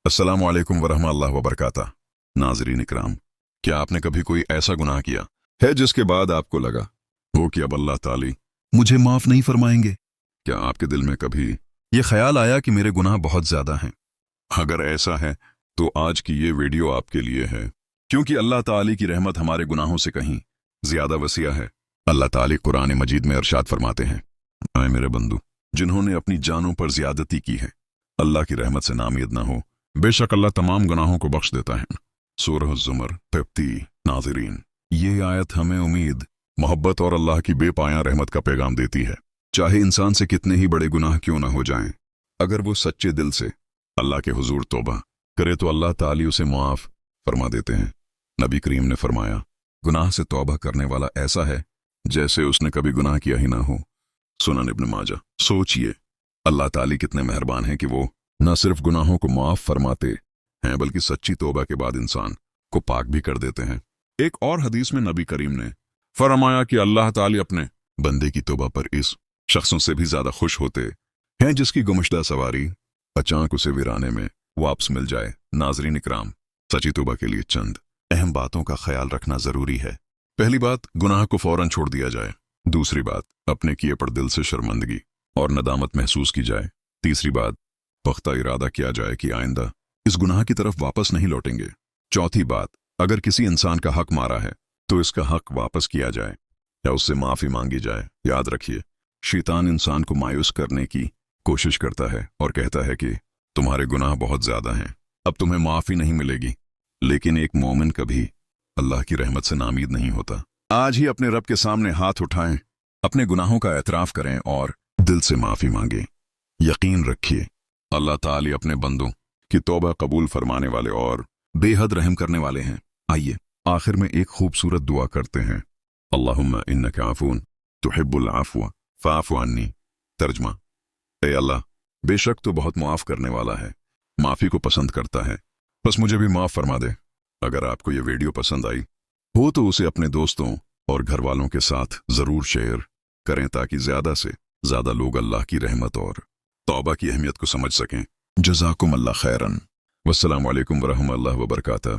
अस्सलामु अलैकुम वरहमतुल्लाहि वबरकातुहू। नाज़रीन इकराम, क्या आपने कभी कोई ऐसा गुनाह किया है जिसके बाद आपको लगा हो कि अब अल्लाह ताली मुझे माफ़ नहीं फरमाएंगे? क्या आपके दिल में कभी ये ख्याल आया कि मेरे गुनाह बहुत ज़्यादा हैं? अगर ऐसा है तो आज की ये वीडियो आपके लिए है, क्योंकि अल्लाह ताली की रहमत हमारे गुनाहों से कहीं ज़्यादा वसीआ है। अल्लाह ताली कुरान मजीद में इरशाद फरमाते हैं, आए मेरे बंदू जिन्होंने अपनी जानों पर ज़्यादती की है, अल्लाह की रहमत से नाउम्मीद न हो, बेशक अल्लाह तमाम गुनाहों को बख्श देता है। सूरह ज़ुमर 50। नाज़रीन, ये आयत हमें उम्मीद, मोहब्बत और अल्लाह की बेपाया रहमत का पैगाम देती है। चाहे इंसान से कितने ही बड़े गुनाह क्यों न हो जाएं, अगर वो सच्चे दिल से अल्लाह के हुजूर तौबा करे तो अल्लाह ताली उसे मुआफ़ फरमा देते हैं। नबी करीम ने फरमाया, गुनाह से तौबा करने वाला ऐसा है जैसे उसने कभी गुनाह किया ही ना हो। सुनन इब्न माजा। सोचिए, अल्लाह ताली कितने मेहरबान हैं कि वो न सिर्फ गुनाहों को माफ़ फरमाते हैं बल्कि सच्ची तौबा के बाद इंसान को पाक भी कर देते हैं। एक और हदीस में नबी करीम ने फरमाया कि अल्लाह ताली अपने बंदे की तौबा पर इस शख्सों से भी ज्यादा खुश होते हैं जिसकी गुमशुदा सवारी अचानक उसे वीराने में वापस मिल जाए। नाज़रीन इकराम, सच्ची तौबा के लिए चंद अहम बातों का ख्याल रखना जरूरी है। पहली बात, गुनाह को फौरन छोड़ दिया जाए। दूसरी बात, अपने किए पर दिल से शर्मिंदगी और नदामत महसूस की जाए। तीसरी बात, पुख्ता इरादा किया जाए कि आइंदा इस गुनाह की तरफ वापस नहीं लौटेंगे। चौथी बात, अगर किसी इंसान का हक मारा है तो इसका हक वापस किया जाए या उससे माफी मांगी जाए। याद रखिए, शैतान इंसान को मायूस करने की कोशिश करता है और कहता है कि तुम्हारे गुनाह बहुत ज्यादा हैं, अब तुम्हें माफी नहीं मिलेगी। लेकिन एक मोमिन कभी अल्लाह की रहमत से नाउम्मीद नहीं होता। आज ही अपने रब के सामने हाथ उठाएं, अपने गुनाहों का एतराफ करें और दिल से माफी मांगें। यकीन रखिए, अल्लाह ताली अपने बंदों की तौबा कबूल फरमाने वाले और बेहद रहम करने वाले हैं। आइए आखिर में एक खूबसूरत दुआ करते हैं। अल्लाहुम्मा इन्नका अफ़ून तुहिब्बुल अफ़्व फ़अफ़ु अन्नी। तर्जमा, ए अल्लाह, बेशक तो बहुत मुआफ़ करने वाला है, माफ़ी को पसंद करता है, बस मुझे भी माफ़ फरमा दे। अगर आपको ये वीडियो पसंद आई हो तो उसे अपने दोस्तों और घर वालों के साथ ज़रूर शेयर करें ताकि ज़्यादा से ज़्यादा लोग अल्लाह की रहमत और तौबा की अहमियत को समझ सकें। जज़ाकुम अल्लाह खैरन। वस्सलामु अलैकुम वरहमतुल्लाहि वबरकातुहू।